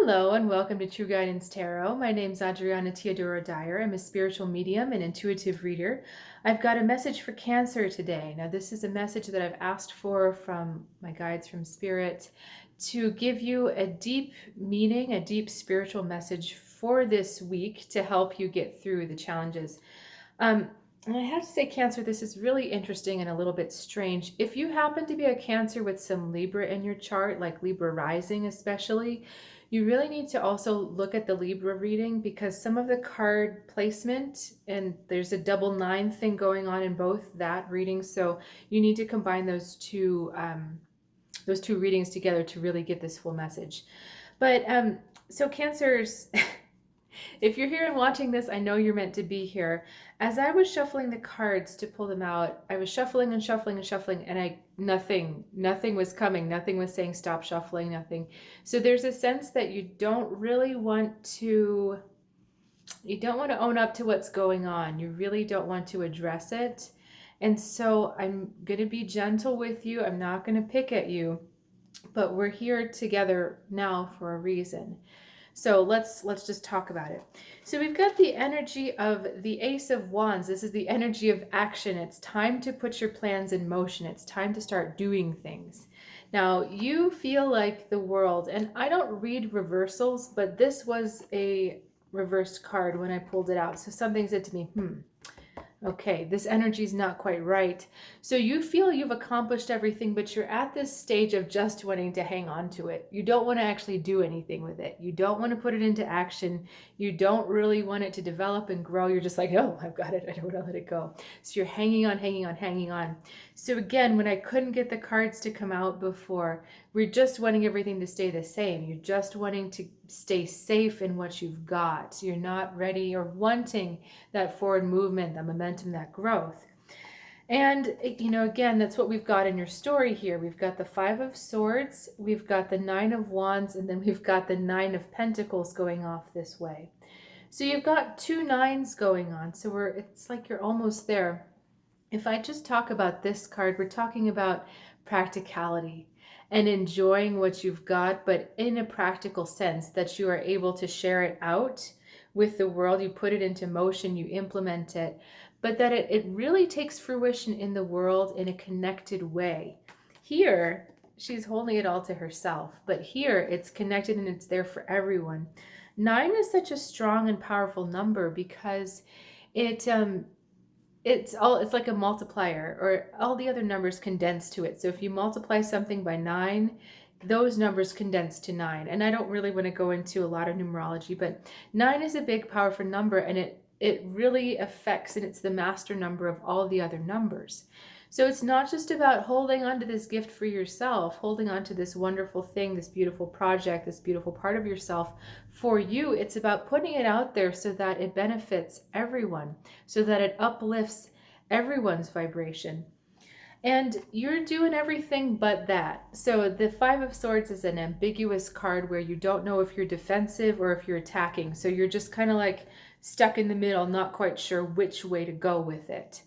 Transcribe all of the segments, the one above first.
Hello and welcome to True Guidance Tarot. My name's Adriana Teodoro-Dier. I'm a spiritual medium and intuitive reader. I've got a message for Cancer today. Now, this is a message that I've asked for from my guides from Spirit to give you a deep meaning, a deep spiritual message for this week to help you get through the challenges. And I have to say, Cancer, this is really interesting and a little bit strange. If you happen to be a Cancer with some Libra in your chart, like Libra rising especially, you really need to also look at the Libra reading because some of the card placement, and there's a double nine thing going on in both that reading. So you need to combine those two readings together to really get this full message. But so Cancers, if you're here and watching this, I know you're meant to be here. As I was shuffling the cards to pull them out, I was shuffling and shuffling and shuffling, and nothing was coming. Nothing was saying stop shuffling, nothing. So there's a sense that you don't want to own up to what's going on. You really don't want to address it. And so I'm going to be gentle with you. I'm not going to pick at you, but we're here together now for a reason. So let's just talk about it. So we've got the energy of the Ace of Wands. This is the energy of action. It's time to put your plans in motion. It's time to start doing things. Now, you feel like the world, and I don't read reversals, but this was a reversed card when I pulled it out. So something said to me, okay, this energy is not quite right. So you feel you've accomplished everything, but you're at this stage of just wanting to hang on to it. You don't want to actually do anything with it. You don't want to put it into action. You don't really want it to develop and grow. You're just like, oh, I've got it. I don't want to let it go. So you're hanging on, hanging on, hanging on. So again, when I couldn't get the cards to come out before, we're just wanting everything to stay the same. You're just wanting to stay safe in what you've got. You're not ready or wanting that forward movement, that momentum, that growth. And, again, that's what we've got in your story here. We've got the Five of Swords, we've got the Nine of Wands, and then we've got the Nine of Pentacles going off this way. So you've got two nines going on. So it's like you're almost there. If I just talk about this card, we're talking about practicality and enjoying what you've got, but in a practical sense, that you are able to share it out with the world. You put it into motion, you implement it, but that it really takes fruition in the world in a connected way. Here, she's holding it all to herself, but here it's connected and it's there for everyone. 9 is such a strong and powerful number because it's like a multiplier, or all the other numbers condense to it. So if you multiply something by 9, those numbers condense to 9. And I don't really want to go into a lot of numerology, but 9 is a big, powerful number, and it really affects, and it's the master number of all the other numbers. So it's not just about holding on to this gift for yourself, holding on to this wonderful thing, this beautiful project, this beautiful part of yourself for you. It's about putting it out there so that it benefits everyone, so that it uplifts everyone's vibration. And you're doing everything but that. So the Five of Swords is an ambiguous card where you don't know if you're defensive or if you're attacking. So you're just kind of like stuck in the middle, not quite sure which way to go with it.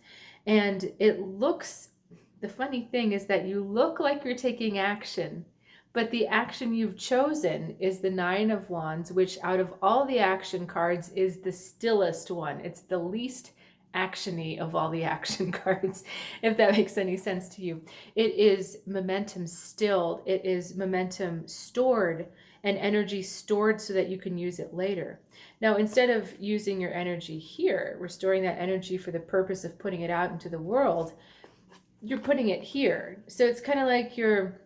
And the funny thing is that you look like you're taking action, but the action you've chosen is the Nine of Wands, which out of all the action cards is the stillest one. It's the least actiony of all the action cards, if that makes any sense to you. It is momentum stilled. It is momentum stored and energy stored so that you can use it later. Now, instead of using your energy here, restoring that energy for the purpose of putting it out into the world, you're putting it here. So it's kind of like you're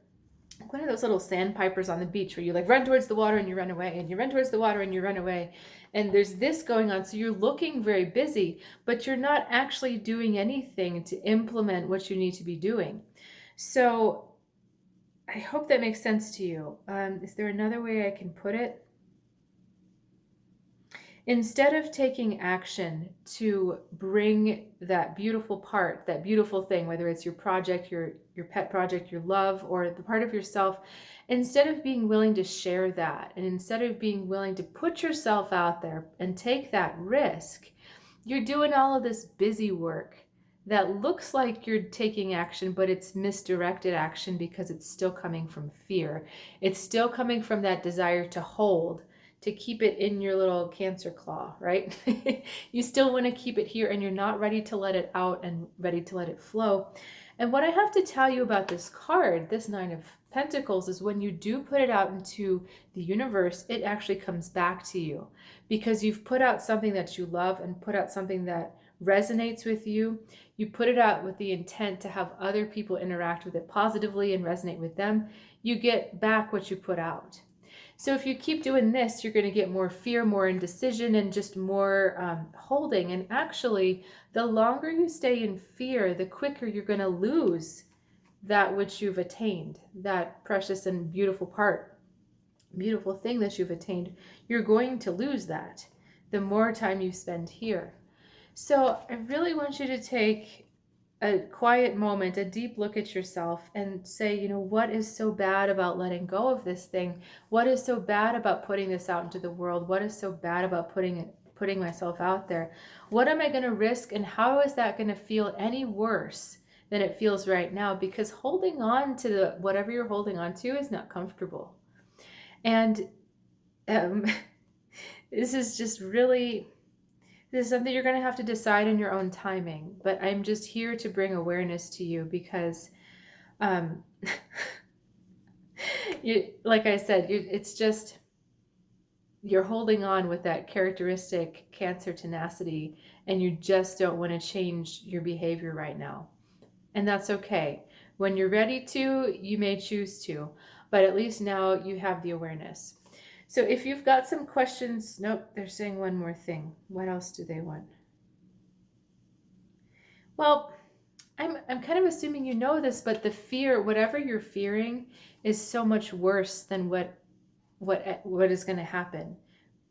one of those little sandpipers on the beach where you like run towards the water and you run away, and you run towards the water and you run away. And there's this going on. So you're looking very busy, but you're not actually doing anything to implement what you need to be doing. So I hope that makes sense to you. Is there another way I can put it? Instead of taking action to bring that beautiful part, that beautiful thing, whether it's your project, your pet project, your love, or the part of yourself, instead of being willing to share that, and instead of being willing to put yourself out there and take that risk, you're doing all of this busy work that looks like you're taking action, but it's misdirected action because it's still coming from fear. It's still coming from that desire to hold, to keep it in your little Cancer claw, right? You still want to keep it here and you're not ready to let it out and ready to let it flow. And what I have to tell you about this card, this Nine of Pentacles, is when you do put it out into the universe, it actually comes back to you because you've put out something that you love and put out something that resonates with you. You put it out with the intent to have other people interact with it positively and resonate with them. You get back what you put out. So if you keep doing this, you're going to get more fear, more indecision, and just more holding. And actually, the longer you stay in fear, the quicker you're going to lose that which you've attained, that precious and beautiful thing that you've attained. You're going to lose that the more time you spend here. So I really want you to take a quiet moment, a deep look at yourself and say, you know, what is so bad about letting go of this thing? What is so bad about putting this out into the world? What is so bad about putting myself out there? What am I going to risk, and how is that going to feel any worse than it feels right now? Because holding on to whatever you're holding on to is not comfortable. And this is just really... This is something you're going to have to decide in your own timing, but I'm just here to bring awareness to you because, like I said, it's just, you're holding on with that characteristic Cancer tenacity, and you just don't want to change your behavior right now. And that's okay. When you're ready to, you may choose to, but at least now you have the awareness. So if you've got some questions, nope, they're saying one more thing. What else do they want? Well, I'm kind of assuming you know this, but the fear, whatever you're fearing, is so much worse than what is going to happen.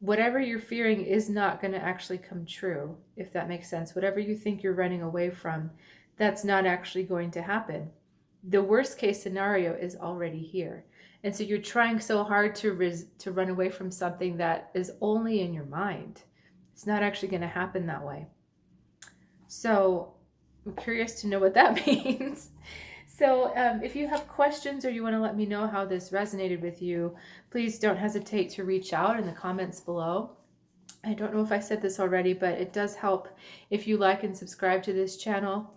Whatever you're fearing is not going to actually come true, if that makes sense. Whatever you think you're running away from, that's not actually going to happen. The worst case scenario is already here. And so you're trying so hard to run away from something that is only in your mind. It's not actually going to happen that way. So I'm curious to know what that means. So if you have questions or you want to let me know how this resonated with you, please don't hesitate to reach out in the comments below. I don't know if I said this already, but it does help if you like and subscribe to this channel.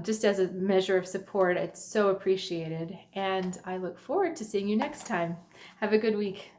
Just as a measure of support, it's so appreciated. And I look forward to seeing you next time. Have a good week.